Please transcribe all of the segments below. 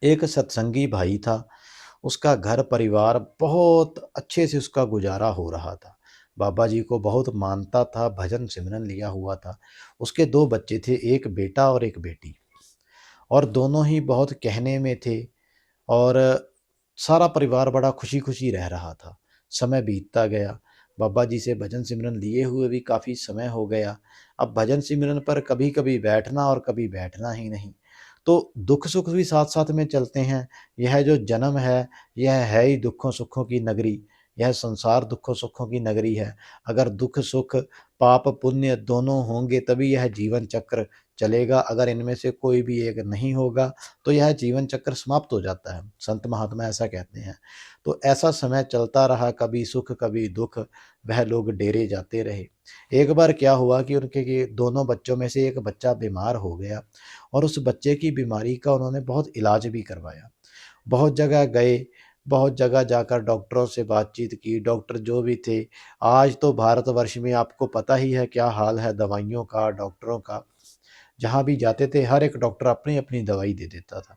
एक सत्संगी भाई था, उसका घर परिवार बहुत अच्छे से उसका गुजारा हो रहा था। बाबा जी को बहुत मानता था, भजन सिमरन लिया हुआ था। उसके 2 बच्चे थे, एक बेटा और एक बेटी, और दोनों ही बहुत कहने में थे, और सारा परिवार बड़ा खुशी-खुशी रह रहा था। समय बीतता गया, बाबा जी से भजन सिमरन लिए हुए भी काफ़ी समय हो गया। अब भजन सिमरन पर कभी-कभी बैठना और कभी बैठना ही नहीं। तो दुख-सुख भी साथ-साथ में चलते हैं। यह जो जन्म है, यह है ही दुखों-सुखों की नगरी। यह संसार दुखों-सुखों की नगरी है। अगर दुख-सुख, पाप-पुण्य दोनों होंगे तभी यह जीवन चक्र चलेगा। अगर इनमें से कोई भी एक नहीं होगा तो यह जीवन चक्र समाप्त हो जाता है। संत महात्मा ऐसा कहते हैं। तो ऐसा समय चलता रहा, कभी सुख कभी दुख, वह लोग डेरे जाते रहे। एक बार क्या हुआ कि उनके के दोनों बच्चों में से एक बच्चा बीमार हो गया, और उस बच्चे की बीमारी का उन्होंने बहुत इलाज भी करवाया। बहुत जगह गए, बहुत जगह जाकर डॉक्टरों से बातचीत की, डॉक्टर जो भी थे, आज तो भारतवर्ष में आपको पता ही है क्या हाल है दवाइयों का, डॉक्टरों का। जहाँ भी जाते थे हर एक डॉक्टर अपनी-अपनी दवाई दे देता था।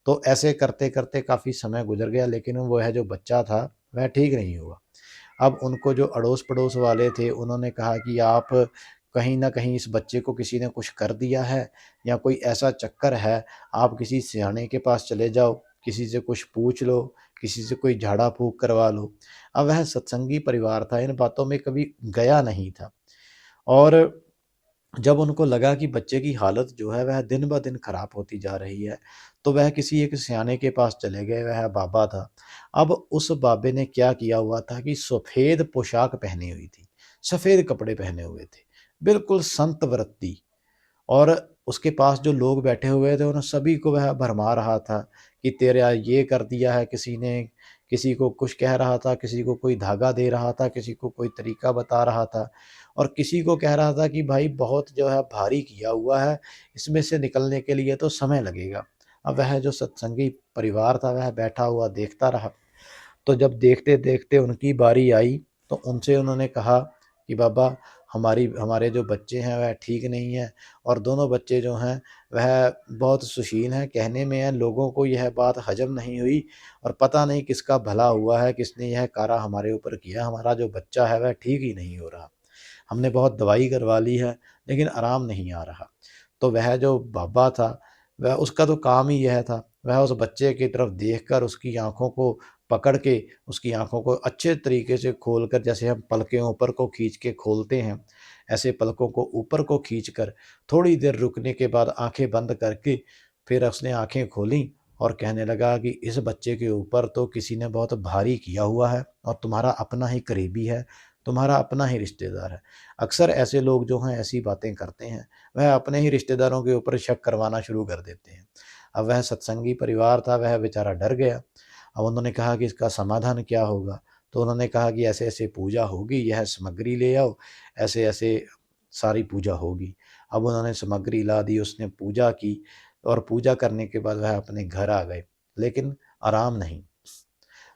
तो ऐसे करते-करते काफ़ी समय गुज़र गया, लेकिन वह जो बच्चा था वह ठीक नहीं हुआ। अब उनको जो अड़ोस-पड़ोस वाले थे उन्होंने कहा कि आप कहीं न कहीं इस बच्चे को किसी ने कुछ कर दिया है या कोई ऐसा चक्कर है, आप किसी सयाने के पास चले जाओ, किसी से कुछ पूछ लो, किसी से कोई झाड़ा-फूँक करवा लो। अब वह सत्संगी परिवार था, इन बातों में कभी गया नहीं था, और जब उनको लगा कि बच्चे की हालत जो है वह दिन-ब-दिन खराब होती जा रही है, तो वह किसी एक सयाने के पास चले गए, वह बाबा था। अब उस बाबे ने क्या किया हुआ था कि सफ़ेद पोशाक पहनी हुई थी, सफ़ेद कपड़े पहने हुए थे, बिल्कुल संत वृत्ति। और उसके पास जो लोग बैठे हुए थे उन सभी को वह भरमा रहा था कि तेरा ये कर दिया है किसी ने, किसी को कुछ कह रहा था, किसी को कोई धागा दे रहा था, किसी को कोई तरीका बता रहा था, और किसी को कह रहा था कि भाई बहुत जो है भारी किया हुआ है, इसमें से निकलने के लिए तो समय लगेगा। अब वह जो सत्संगी परिवार था वह बैठा हुआ देखता रहा। तो जब देखते-देखते उनकी बारी आई, तो उनसे उन्होंने कहा कि बाबा, हमारे जो बच्चे हैं वह ठीक नहीं हैं, और दोनों बच्चे जो हैं वह बहुत सुशील हैं, कहने में हैं, लोगों को यह बात हज़म नहीं हुई, और पता नहीं किसका भला हुआ है, किसने यह कारा हमारे ऊपर किया, हमारा जो बच्चा है वह ठीक ही नहीं हो रहा। हमने बहुत दवाई करवा ली है, लेकिन आराम नहीं आ रहा। तो वह जो बाबा था, वह उसका तो काम ही यह था, वह उस बच्चे की तरफ देखकर उसकी आँखों को पकड़ के, उसकी आँखों को अच्छे तरीके से खोलकर, जैसे हम पलकें ऊपर को खींच के खोलते हैं, ऐसे पलकों को ऊपर को खींचकर थोड़ी देर रुकने के बाद आँखें बंद करके फिर उसने आँखें खोलीं, और कहने लगा कि इस बच्चे के ऊपर तो किसी ने बहुत भारी किया हुआ है, और तुम्हारा अपना ही करीबी है, तुम्हारा अपना ही रिश्तेदार है। अक्सर ऐसे लोग जो हैं ऐसी बातें करते हैं, वह अपने ही रिश्तेदारों के ऊपर शक करवाना शुरू कर देते हैं। अब वह सत्संगी परिवार था, वह बेचारा डर गया। अब उन्होंने कहा कि इसका समाधान क्या होगा? तो उन्होंने कहा कि ऐसे-ऐसे पूजा होगी, यह सामग्री ले आओ, ऐसे-ऐसे सारी पूजा होगी। अब उन्होंने सामग्री ला दी, उसने पूजा की, और पूजा करने के बाद वह अपने घर आ गए, लेकिन आराम नहीं।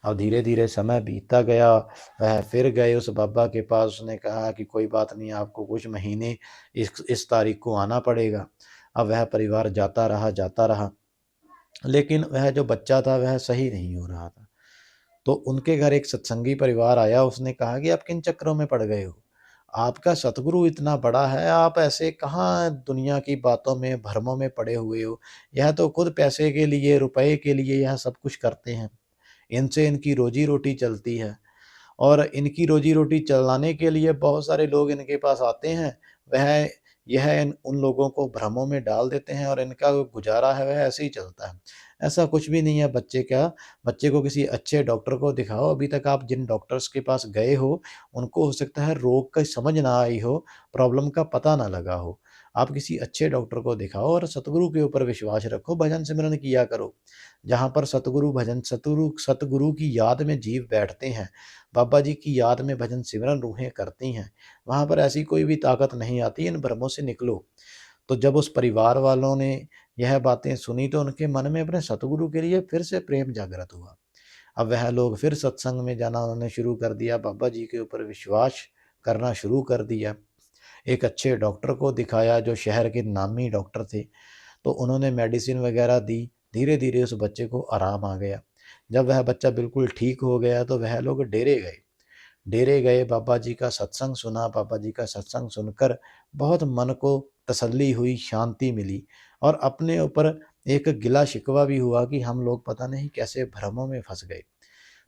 अब धीरे-धीरे समय बीतता गया, वह फिर गए उस बाबा के पास, उसने कहा कि कोई बात नहीं, आपको कुछ महीने इस तारीख को आना पड़ेगा। अब वह परिवार जाता रहा, लेकिन वह जो बच्चा था वह सही नहीं हो रहा था। तो उनके घर एक सत्संगी परिवार आया, उसने कहा कि आप किन चक्करों में पड़ गए हो? आपका सतगुरु इतना बड़ा है, आप ऐसे कहाँ दुनिया की बातों में, भरमों में पड़े हुए हो? यह तो खुद पैसे के लिए, रुपए के लिए यह सब कुछ करते हैं। इनसे इनकी रोजी-रोटी चलती है, और इनकी रोजी-रोटी चलाने के लिए बहुत सारे लोग इनके पास आते हैं। वह यह इन उन लोगों को भ्रमों में डाल देते हैं, और इनका जो गुज़ारा है वह ऐसे ही चलता है। ऐसा कुछ भी नहीं है, बच्चे को किसी अच्छे डॉक्टर को दिखाओ। अभी तक आप जिन डॉक्टर्स के पास गए हो, उनको हो सकता है रोग का समझ ना आई हो, प्रॉब्लम का पता ना लगा हो। आप किसी अच्छे डॉक्टर को दिखाओ और सतगुरु के ऊपर विश्वास रखो, भजन सिमरन किया करो। जहाँ पर सतगुरु की याद में जीव बैठते हैं, बाबा जी की याद में भजन सिमरन रूहें करती हैं, वहाँ पर ऐसी कोई भी ताकत नहीं आती, इन भ्रमों से निकलो। तो जब उस परिवार वालों ने यह बातें सुनी, तो उनके मन में अपने सतगुरु के लिए फिर से प्रेम जागृत हुआ। अब वह लोग फिर सत्संग में जाना उन्होंने शुरू कर दिया, बाबा जी के ऊपर विश्वास करना शुरू कर दिया। एक अच्छे डॉक्टर को दिखाया जो शहर के नामी डॉक्टर थे, तो उन्होंने मेडिसिन वगैरह दी, धीरे धीरे उस बच्चे को आराम आ गया। जब वह बच्चा बिल्कुल ठीक हो गया तो वह लोग डेरे गए। डेरे गए, बाबा जी का सत्संग सुना। बाबा जी का सत्संग सुनकर बहुत मन को तसल्ली हुई, शांति मिली और अपने ऊपर एक गिला शिकवा भी हुआ कि हम लोग पता नहीं कैसे भ्रमों में फंस गए।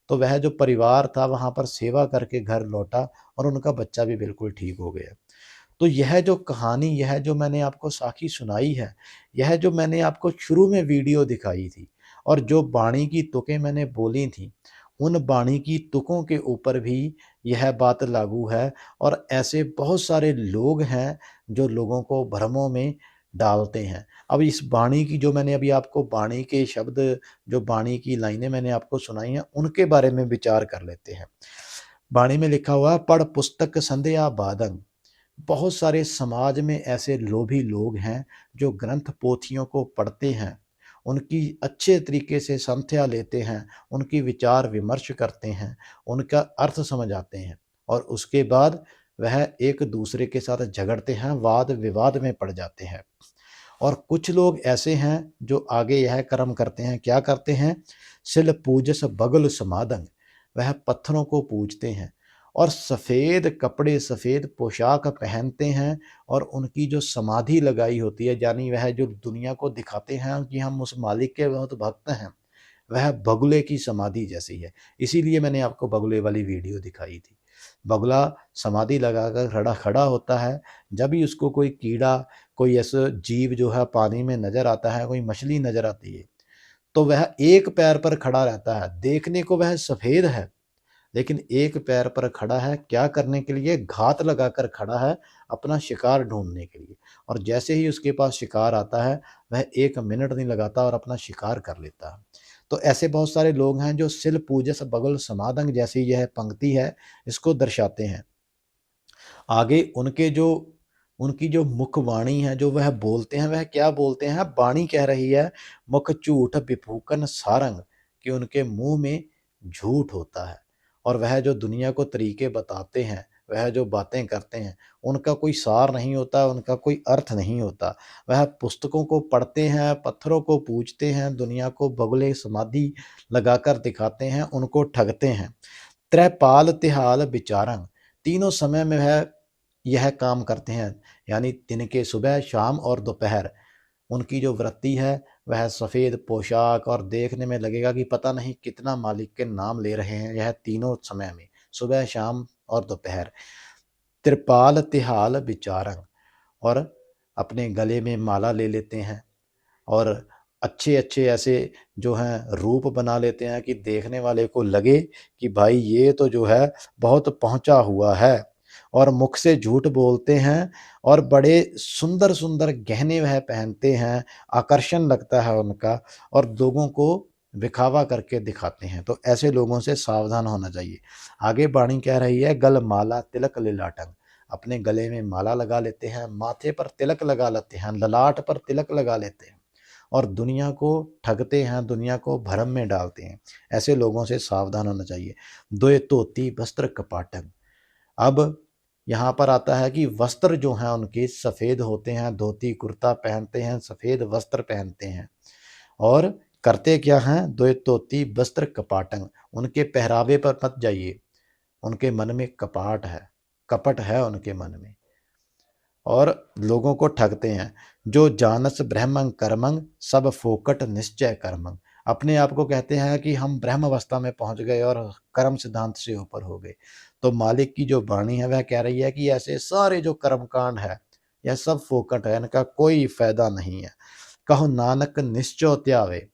तो वह जो परिवार था वहाँ पर सेवा करके घर लौटा और उनका बच्चा भी बिल्कुल ठीक हो गया। तो यह जो कहानी, यह जो मैंने आपको साखी सुनाई है, यह जो मैंने आपको शुरू में वीडियो दिखाई थी और जो बाणी की तुकें मैंने बोली थी, उन बाणी की तुकों के ऊपर भी यह बात लागू है। और ऐसे बहुत सारे लोग हैं जो लोगों को भ्रमों में डालते हैं। अब इस बाणी की जो मैंने अभी आपको बाणी के शब्द, जो बाणी की लाइनें मैंने आपको सुनाई हैं, उनके बारे में विचार कर लेते हैं। बाणी में लिखा हुआ है, पढ़ पुस्तक संध्या बादंग। बहुत सारे समाज में ऐसे लोभी लोग हैं जो ग्रंथ पोथियों को पढ़ते हैं, उनकी अच्छे तरीके से संध्या लेते हैं, उनकी विचार विमर्श करते हैं, उनका अर्थ समझ आते हैं और उसके बाद वह एक दूसरे के साथ झगड़ते हैं, वाद विवाद में पड़ जाते हैं। और कुछ लोग ऐसे हैं जो आगे यह कर्म करते हैं। क्या करते हैं? सिल पूजस बगल समादंग। वह पत्थरों को पूजते हैं और सफ़ेद कपड़े, सफ़ेद पोशाक पहनते हैं और उनकी जो समाधि लगाई होती है, यानी वह जो दुनिया को दिखाते हैं कि हम उस मालिक के बहुत भक्त हैं, वह बगुले की समाधि जैसी है। इसीलिए मैंने आपको बगुले वाली वीडियो दिखाई थी। बगुला समाधि लगाकर खड़ा खड़ा होता है। जब भी उसको कोई कीड़ा, कोई ऐसा जीव जो है पानी में नजर आता है, कोई मछली नजर आती है, तो वह एक पैर पर खड़ा रहता है। देखने को वह सफेद है, लेकिन एक पैर पर खड़ा है क्या करने के लिए? घात लगाकर खड़ा है, अपना शिकार ढूंढने के लिए। और जैसे ही उसके पास शिकार आता है, वह 1 मिनट नहीं लगाता और अपना शिकार कर लेता है। तो ऐसे बहुत सारे लोग हैं जो सिल पूजस बगल समादंग जैसी यह पंक्ति है, इसको दर्शाते हैं। आगे उनकी जो मुखवाणी है, जो वह बोलते हैं, वह क्या बोलते हैं? वाणी कह रही है, मुख झूठ विफूकन सारंग, कि उनके मुंह में झूठ होता है। और वह जो दुनिया को तरीके बताते हैं, वह जो बातें करते हैं, उनका कोई सार नहीं होता, उनका कोई अर्थ नहीं होता। वह पुस्तकों को पढ़ते हैं, पत्थरों को पूजते हैं, दुनिया को बगुले समाधि लगाकर दिखाते हैं, उनको ठगते हैं। त्रैपाल तिहाल विचारंग, तीनों समय में वह यह काम करते हैं, यानी दिन के सुबह, शाम और दोपहर। उनकी जो वृत्ति है वह सफ़ेद पोशाक, और देखने में लगेगा कि पता नहीं कितना मालिक के नाम ले रहे हैं यह तीनों समय में, सुबह, शाम और दोपहर। त्रिपाल तिहाल विचारंग, और अपने गले में माला ले लेते हैं और अच्छे अच्छे ऐसे जो हैं रूप बना लेते हैं कि देखने वाले को लगे कि भाई ये तो जो है बहुत पहुंचा हुआ है। और मुख से झूठ बोलते हैं और बड़े सुंदर सुंदर गहने वह पहनते हैं, आकर्षण लगता है उनका, और लोगों को दिखावा करके दिखाते हैं। तो ऐसे लोगों से सावधान होना चाहिए। आगे वाणी कह रही है, गल माला तिलक लिलाटंग। अपने गले में माला लगा लेते हैं, माथे पर तिलक लगा लेते हैं, ललाट पर तिलक लगा लेते हैं और दुनिया को ठगते हैं, दुनिया को भ्रम में डालते हैं। ऐसे लोगों से सावधान होना चाहिए। दोए धोती वस्त्र कपाटन। अब यहाँ पर आता है कि वस्त्र जो हैं उनके सफ़ेद होते हैं, धोती कुर्ता पहनते हैं, सफ़ेद वस्त्र पहनते हैं और करते क्या हैं? दोए धोती वस्त्र कपाटन। उनके पहरावे पर मत जाइए, उनके मन में कपाट है, कपट है उनके मन में, और लोगों को ठगते हैं। जो जानस ब्रह्मंग कर्मंग, सब फोकट निश्चय कर्मंग। अपने आप को कहते हैं कि हम ब्रह्म अवस्था में पहुंच गए और कर्म सिद्धांत से ऊपर हो गए। तो मालिक की जो वाणी है वह कह रही है कि ऐसे सारे जो कर्म कांड है, यह सब फोकट है, इनका कोई फायदा नहीं है। कहो नानक निश्चय त्यावे।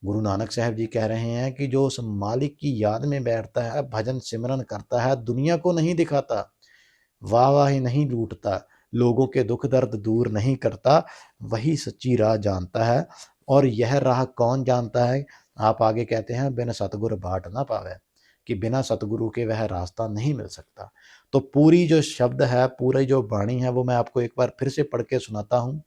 गुरु नानक साहब जी कह रहे हैं कि जो उस मालिक की याद में बैठता है, भजन सिमरन करता है, दुनिया को नहीं दिखाता, वाहवाही नहीं लूटता, लोगों के दुख दर्द दूर नहीं करता, वही सच्ची राह जानता है। और यह राह कौन जानता है? आप आगे कहते हैं, बिन सतगुर बाट ना पावे, कि बिना सतगुरु के वह रास्ता नहीं मिल सकता। तो पूरी जो शब्द है, पूरी जो वाणी है, वो मैं आपको एक बार फिर से पढ़ के सुनाता हूँ।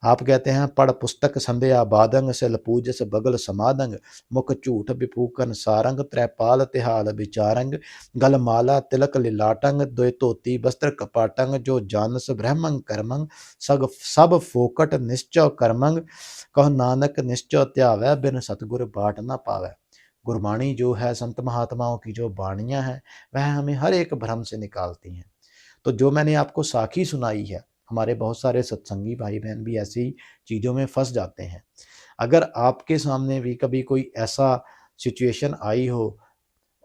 आप कहते हैं पढ़ पुस्तक संध्या बादंग सिल पूजस बगल समादंग मुख झूठ विपूकन सारंग त्रैपाल तिहाल विचारंग गल माला तिलक लिलाटंग द्वै धोती वस्त्र कपाटंग जो जानस ब्रह्मंग कर्मंग सग सब फोकट निश्चय कर्मंग कह नानक निश्चय त्यावै बिन सतगुर बाट न पावै। गुरबाणी जो है संत महात्माओं की जो बाणियां हैं वह हमें हर एक भ्रम से निकालती हैं। तो जो मैंने आपको साखी सुनाई है, हमारे बहुत सारे सत्संगी भाई बहन भी ऐसी चीज़ों में फंस जाते हैं। अगर आपके सामने भी कभी कोई ऐसा सिचुएशन आई हो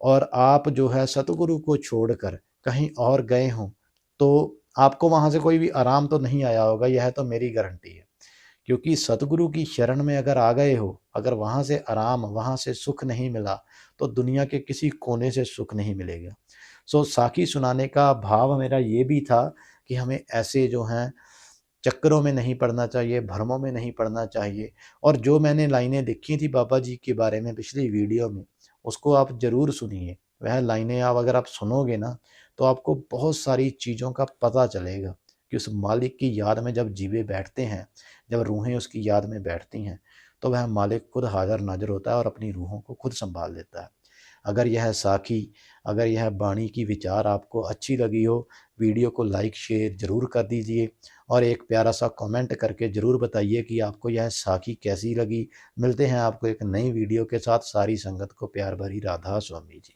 और आप जो है सतगुरु को छोड़कर कहीं और गए हों, तो आपको वहाँ से कोई भी आराम तो नहीं आया होगा, यह तो मेरी गारंटी है। क्योंकि सतगुरु की शरण में अगर आ गए हो, अगर वहाँ से आराम, वहाँ से सुख नहीं मिला, तो दुनिया के किसी कोने से सुख नहीं मिलेगा। सो साखी सुनाने का भाव मेरा ये भी था कि हमें ऐसे जो हैं चक्करों में नहीं पड़ना चाहिए, भ्रमों में नहीं पड़ना चाहिए। और जो मैंने लाइनें लिखी थी बाबा जी के बारे में पिछली वीडियो में, उसको आप ज़रूर सुनिए। वह लाइनें आप अगर आप सुनोगे ना, तो आपको बहुत सारी चीज़ों का पता चलेगा कि उस मालिक की याद में जब जीवे बैठते हैं, जब रूहें उसकी याद में बैठती हैं, तो वह मालिक खुद हाज़िर नाज़िर होता है और अपनी रूहों को खुद सँभाल लेता है। अगर यह साखी, अगर यह बाणी की विचार आपको अच्छी लगी हो, वीडियो को लाइक शेयर ज़रूर कर दीजिए और एक प्यारा सा कमेंट करके ज़रूर बताइए कि आपको यह साखी कैसी लगी। मिलते हैं आपको एक नई वीडियो के साथ। सारी संगत को प्यार भरी राधा स्वामी जी।